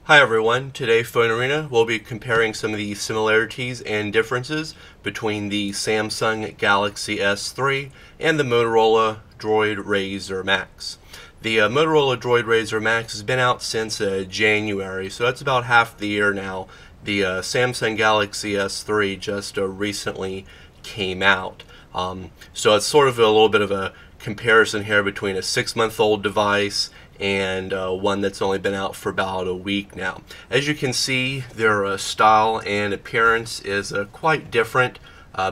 Hi everyone, today PhoneArena will be comparing some of the similarities and differences between the Samsung Galaxy S3 and the Motorola DROID RAZR MAXX. The Motorola DROID RAZR MAXX has been out since January, so that's about half the year now. The Samsung Galaxy S3 just recently came out. So it's sort of a little bit of a comparison here between a 6-month-old device and one that's only been out for about a week now. As you can see, their style and appearance is quite different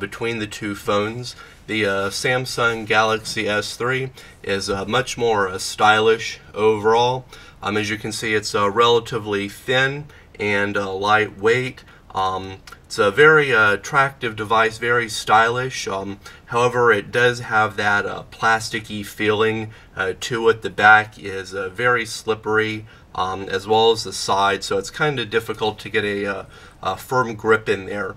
between the two phones. The Samsung Galaxy S3 is much more stylish overall. As you can see, it's relatively thin and lightweight. It's a very attractive device, very stylish. However, it does have that plasticky feeling to it. The back is very slippery, as well as the side, so it's kind of difficult to get a firm grip in there.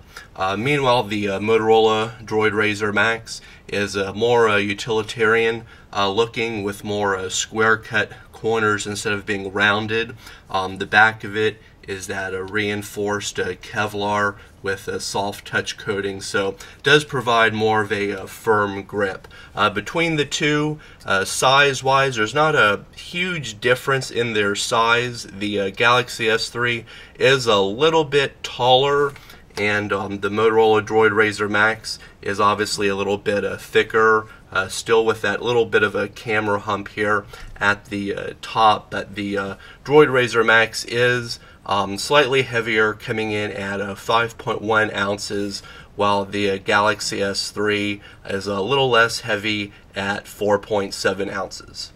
Meanwhile, the Motorola DROID RAZR MAXX is more utilitarian looking, with more square cut corners instead of being rounded. The back of it is that reinforced Kevlar with a soft touch coating, so it does provide more of a firm grip. Between the two, size-wise, there's not a huge difference in their size. The Galaxy S3 is a little bit taller, and the Motorola DROID RAZR MAXX is obviously a little bit thicker, still with that little bit of a camera hump here at the top. But the DROID RAZR MAXX is slightly heavier, coming in at 5.1 ounces, while the Galaxy S3 is a little less heavy at 4.7 ounces.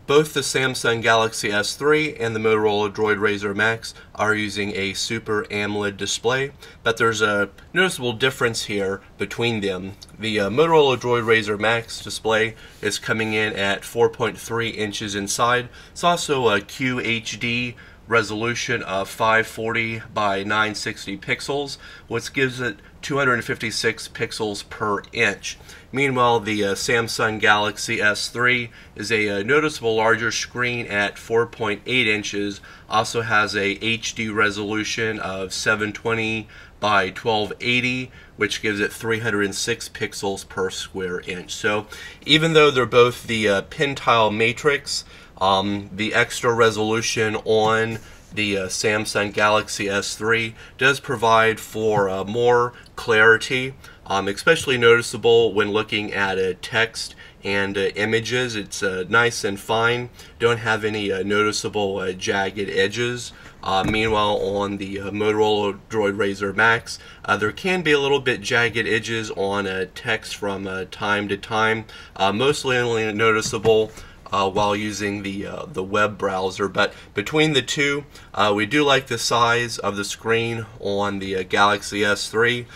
Both the Samsung Galaxy S3 and the Motorola DROID RAZR MAXX are using a Super AMOLED display, but there's a noticeable difference here between them. The Motorola DROID RAZR MAXX display is coming in at 4.3 inches inside. It's also a QHD resolution of 540 by 960 pixels, which gives it 256 pixels per inch. Meanwhile, the Samsung Galaxy S3 is a noticeable larger screen at 4.8 inches, also has a HD resolution of 720 by 1280, which gives it 306 pixels per square inch. So even though they're both the pin tile matrix, the extra resolution on the Samsung Galaxy S3 does provide for more clarity, especially noticeable when looking at text and images. It's nice and fine, don't have any noticeable jagged edges. Meanwhile, on the Motorola DROID RAZR MAXX, there can be a little bit jagged edges on text from time to time, mostly only noticeable while using the web browser. But between the two, we do like the size of the screen on the Galaxy S3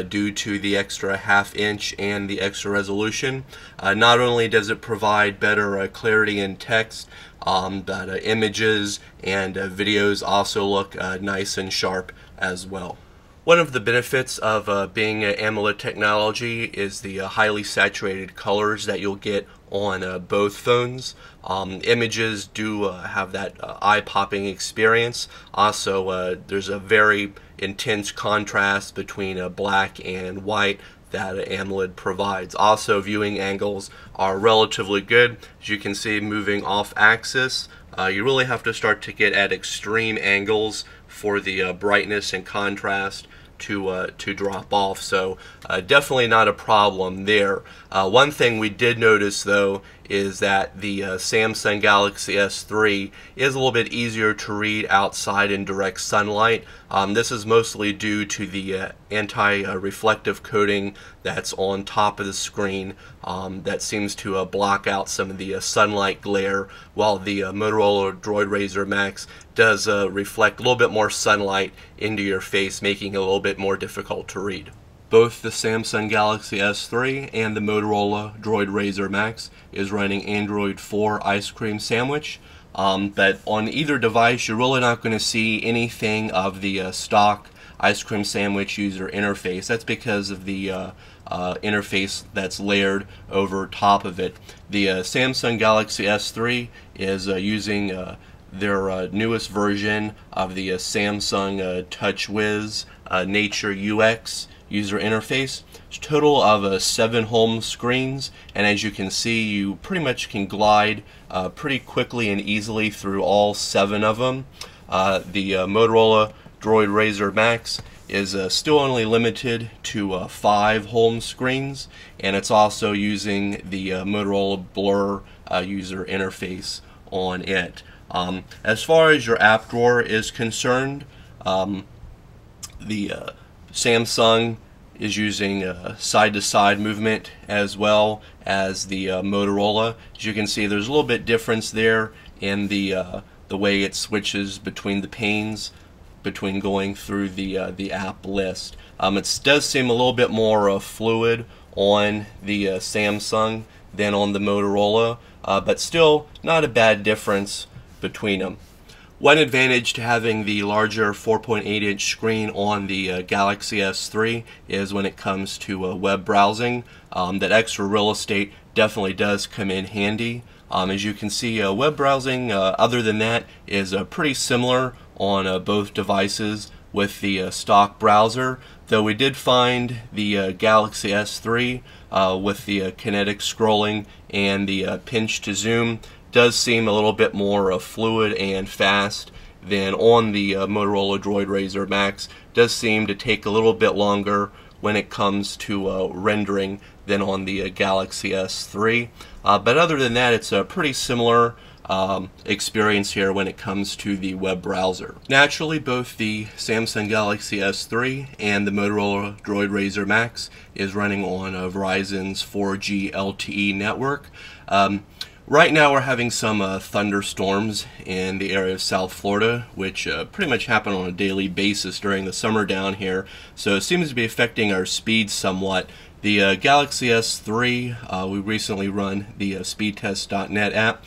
due to the extra half-inch and the extra resolution. Not only does it provide better clarity in text, but images and videos also look nice and sharp as well. One of the benefits of being AMOLED technology is the highly saturated colors that you'll get on both phones. Images do have that eye-popping experience. Also, there's a very intense contrast between black and white that AMOLED provides. Also, viewing angles are relatively good. As you can see, moving off axis, you really have to start to get at extreme angles for the brightness and contrast to drop off. So definitely not a problem there. One thing we did notice though is that the Samsung Galaxy S3 is a little bit easier to read outside in direct sunlight. This is mostly due to the anti-reflective coating that's on top of the screen that seems to block out some of the sunlight glare, while the Motorola DROID RAZR MAXX does reflect a little bit more sunlight into your face, making it a little bit more difficult to read. Both the Samsung Galaxy S3 and the Motorola DROID RAZR MAXX is running Android 4 Ice Cream Sandwich, but on either device you're really not going to see anything of the stock Ice Cream Sandwich user interface. That's because of the interface that's layered over top of it. The Samsung Galaxy S3 is using their newest version of the Samsung TouchWiz Nature UX user interface. It's a total of 7 home screens, and as you can see, you pretty much can glide pretty quickly and easily through all 7 of them. The Motorola DROID RAZR MAXX is still only limited to 5 home screens, and it's also using the Motorola Blur user interface on it. As far as your app drawer is concerned, the Samsung is using side-to-side movement as well as the Motorola. As you can see, there's a little bit difference there in the way it switches between the panes, between going through the app list. It does seem a little bit more fluid on the Samsung than on the Motorola, but still not a bad difference between them. One advantage to having the larger 4.8-inch screen on the Galaxy S3 is when it comes to web browsing. That extra real estate definitely does come in handy. As you can see, web browsing, other than that, is pretty similar on both devices with the stock browser, though we did find the Galaxy S3 with the kinetic scrolling and the pinch to zoom does seem a little bit more fluid and fast than on the Motorola DROID RAZR MAXX. Does seem to take a little bit longer when it comes to rendering than on the Galaxy S3. But other than that, it's a pretty similar experience here when it comes to the web browser. Naturally, both the Samsung Galaxy S3 and the Motorola DROID RAZR MAXX is running on Verizon's 4G LTE network. Right now we're having some thunderstorms in the area of South Florida, which pretty much happen on a daily basis during the summer down here, so it seems to be affecting our speed somewhat. The Galaxy S3, we recently run the speedtest.net app,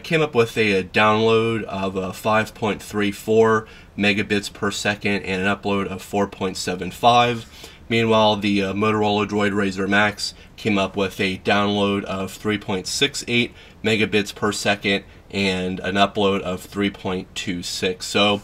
came up with a download of 5.34 megabits per second and an upload of 4.75. Meanwhile, the Motorola DROID RAZR MAXX came up with a download of 3.68 megabits per second and an upload of 3.26. So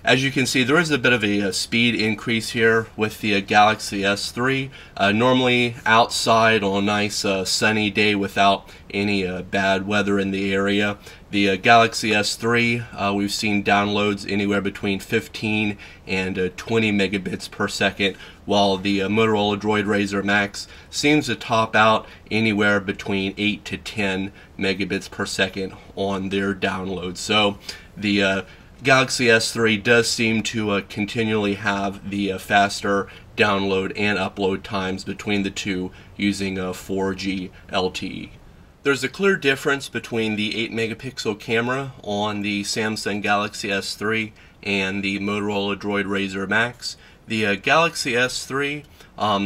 as you can see, there is a bit of a speed increase here with the Galaxy S3. Normally outside on a nice sunny day without any bad weather in the area, the Galaxy S3, we've seen downloads anywhere between 15 and 20 megabits per second, while the Motorola DROID RAZR MAXX seems to top out anywhere between 8 to 10 megabits per second on their downloads. So the Galaxy S3 does seem to continually have the faster download and upload times between the two using 4G LTE. There's a clear difference between the 8 megapixel camera on the Samsung Galaxy S3 and the Motorola DROID RAZR MAXX. The Galaxy S3,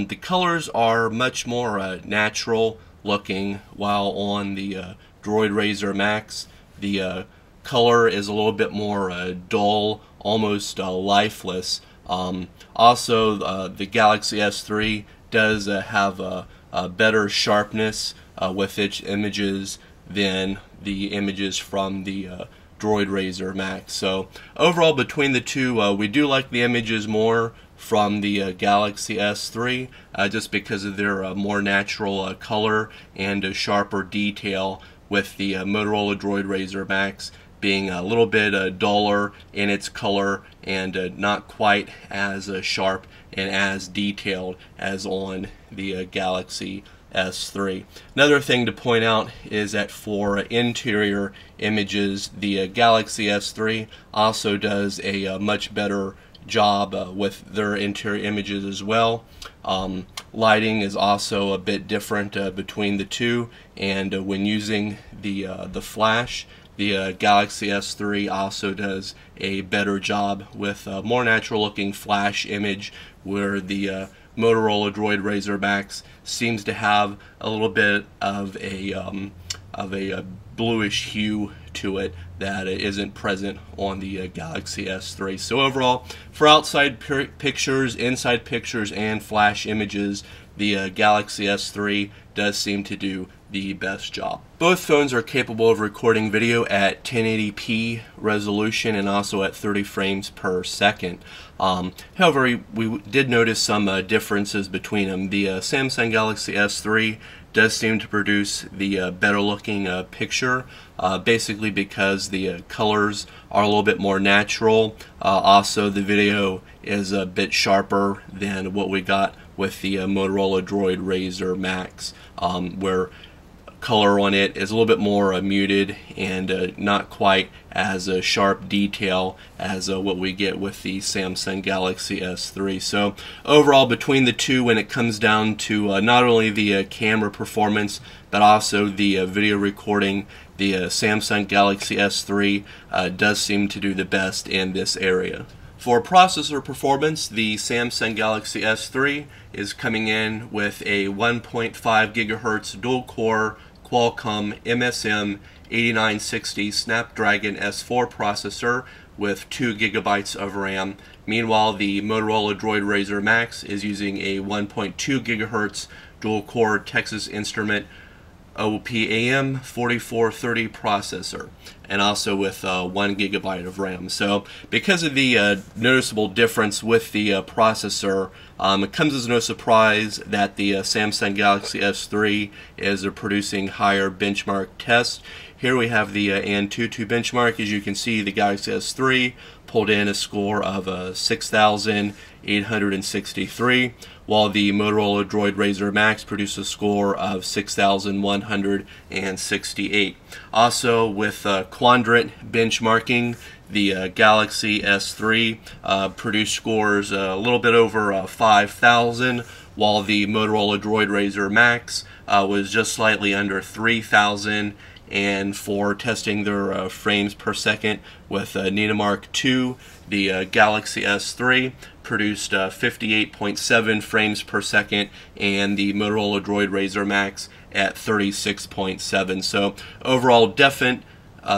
the colors are much more natural looking, while on the DROID RAZR MAXX, the color is a little bit more dull, almost lifeless. Also, the Galaxy S3 does have a better sharpness with its images than the images from the DROID RAZR MAXX. So overall, between the two, we do like the images more from the Galaxy S3 just because of their more natural color and sharper detail, with the Motorola DROID RAZR MAXX being a little bit duller in its color and not quite as sharp and as detailed as on the Galaxy S3. Another thing to point out is that for interior images, the Galaxy S3 also does a much better job with their interior images as well. Lighting is also a bit different between the two, and when using the flash, the Galaxy S3 also does a better job with a more natural looking flash image, where the Motorola DROID RAZR MAXX seems to have a little bit of a bluish hue to it that isn't present on the Galaxy S3. So overall, for outside pictures, inside pictures, and flash images, the Galaxy S3 does seem to do the best job. Both phones are capable of recording video at 1080p resolution and also at 30 frames per second. However, we did notice some differences between them. The Samsung Galaxy S3 does seem to produce the better looking picture, basically because the colors are a little bit more natural. Also, the video is a bit sharper than what we got with the Motorola DROID RAZR MAXX, where color on it is a little bit more muted and not quite as a sharp detail as what we get with the Samsung Galaxy S3. So overall, between the two, when it comes down to not only the camera performance but also the video recording, the Samsung Galaxy S3 does seem to do the best in this area. For processor performance, the Samsung Galaxy S3 is coming in with a 1.5 GHz dual-core Qualcomm MSM 8960 Snapdragon S4 processor with 2 GB of RAM. Meanwhile, the Motorola DROID RAZR MAXX is using a 1.2 GHz dual-core Texas Instrument OPAM 4430 processor, and also with 1 GB of RAM. So because of the noticeable difference with the processor, it comes as no surprise that the Samsung Galaxy S3 is producing higher benchmark tests. Here we have the Antutu benchmark. As you can see, the Galaxy S3 pulled in a score of 6,863, while the Motorola DROID RAZR MAXX produced a score of 6,168. Also, with quadrant benchmarking, the Galaxy S3 produced scores a little bit over 5,000, while the Motorola DROID RAZR MAXX was just slightly under 3,000. And for testing their frames per second with Needmark 2, the Galaxy S3 produced 58.7 frames per second, and the Motorola DROID RAZR MAXX at 36.7. So overall, definite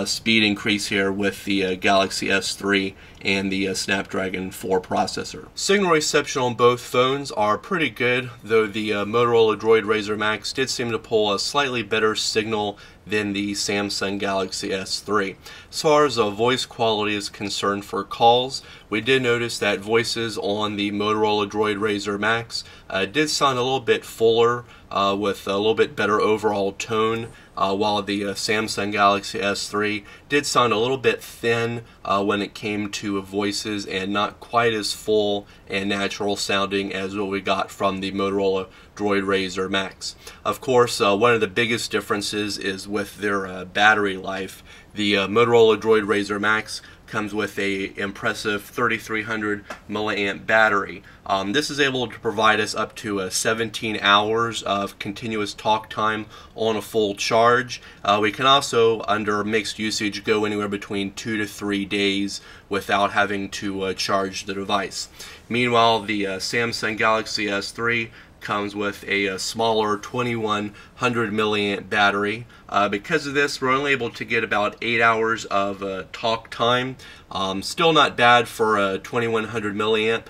speed increase here with the Galaxy S3 and the Snapdragon 4 processor. Signal reception on both phones are pretty good, though the Motorola DROID RAZR MAXX did seem to pull a slightly better signal than the Samsung Galaxy S3. As far as voice quality is concerned for calls, we did notice that voices on the Motorola DROID RAZR MAXX did sound a little bit fuller with a little bit better overall tone, while the Samsung Galaxy S3 did sound a little bit thin when it came to voices and not quite as full and natural sounding as what we got from the Motorola DROID RAZR MAXX. Of course, one of the biggest differences is with their battery life. The Motorola DROID RAZR MAXX comes with a impressive 3300 milliamp battery. This is able to provide us up to 17 hours of continuous talk time on a full charge. We can also, under mixed usage, go anywhere between 2 to 3 days without having to charge the device. Meanwhile, the Samsung Galaxy S3 comes with a smaller 2100 milliamp battery. Because of this, we're only able to get about 8 hours of talk time. Still not bad for a 2100 milliamp,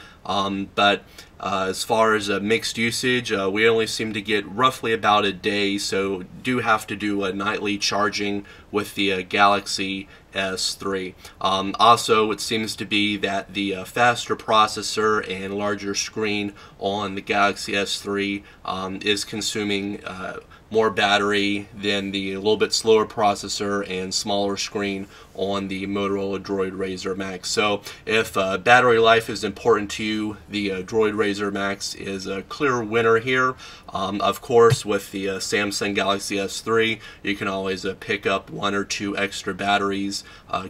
but as far as mixed usage, we only seem to get roughly about a day, so do have to do a nightly charging with the Galaxy S3. Also, it seems to be that the faster processor and larger screen on the Galaxy S3 is consuming more battery than the little bit slower processor and smaller screen on the Motorola DROID RAZR MAXX. So if battery life is important to you, the DROID RAZR MAXX is a clear winner here. Of course, with the Samsung Galaxy S3, you can always pick up 1 or 2 extra batteries,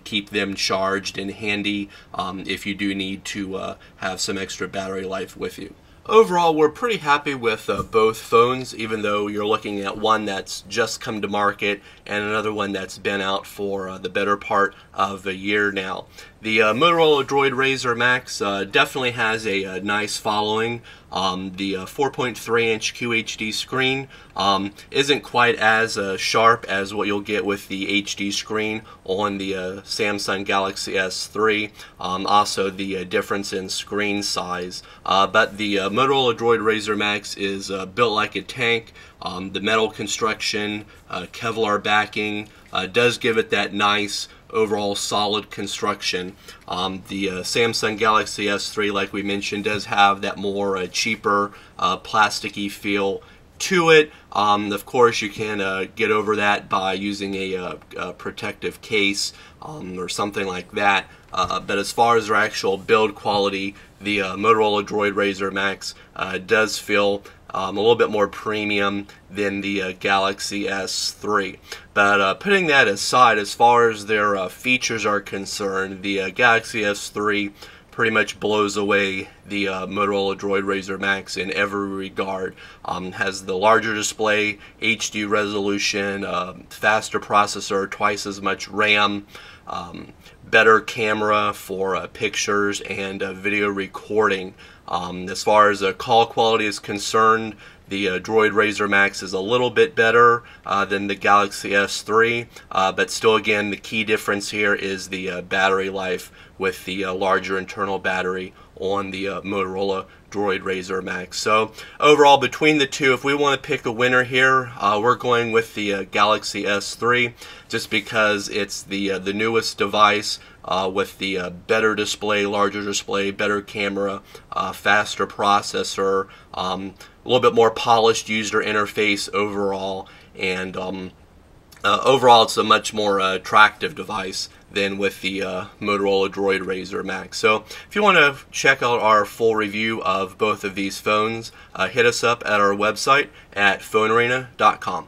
keep them charged and handy if you do need to have some extra battery life with you. Overall, we're pretty happy with both phones, even though you're looking at one that's just come to market and another one that's been out for the better part of a year now. The Motorola DROID RAZR MAXX definitely has a nice following. The 4.3-inch QHD screen isn't quite as sharp as what you'll get with the HD screen on the Samsung Galaxy S3. Also, the difference in screen size. But the Motorola DROID RAZR MAXX is built like a tank. The metal construction, Kevlar backing, does give it that nice overall solid construction. The Samsung Galaxy S3, like we mentioned, does have that more cheaper plasticky feel to it. Of course, you can get over that by using a protective case or something like that. But as far as their actual build quality, the Motorola DROID RAZR MAXX does feel a little bit more premium than the Galaxy S3. But putting that aside, as far as their features are concerned, the Galaxy S3 pretty much blows away the Motorola DROID RAZR MAXX in every regard. Has the larger display, HD resolution, faster processor, twice as much RAM, better camera for pictures and video recording. As far as call quality is concerned, the DROID RAZR MAXX is a little bit better than the Galaxy S3, but still, again, the key difference here is the battery life with the larger internal battery on the Motorola DROID RAZR MAXX. So overall, between the two, if we want to pick a winner here, we're going with the Galaxy S3, just because it's the newest device with the better display, larger display, better camera, faster processor, a little bit more polished user interface overall, and overall it's a much more attractive device than with the Motorola DROID RAZR MAXX. So if you want to check out our full review of both of these phones, hit us up at our website at PhoneArena.com.